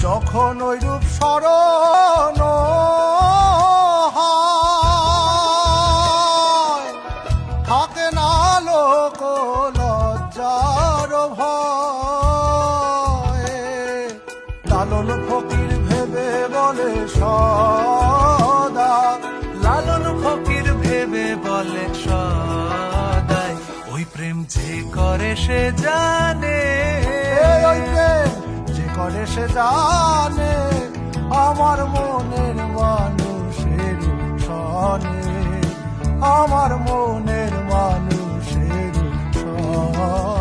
যখন ওই রূপ স্মরণ হয়, থাকে না লোক লজ্জার ভয়। লালন ফকির ভেবে বলে সদা, লালন ফকির ভেবে বলে সদাই, ওই প্রেম যে করে সে জানে, ওই প্রেম যে করে সে জানে, আমার মনের মানুষের সনে, আমার মনের মানুষের সনে।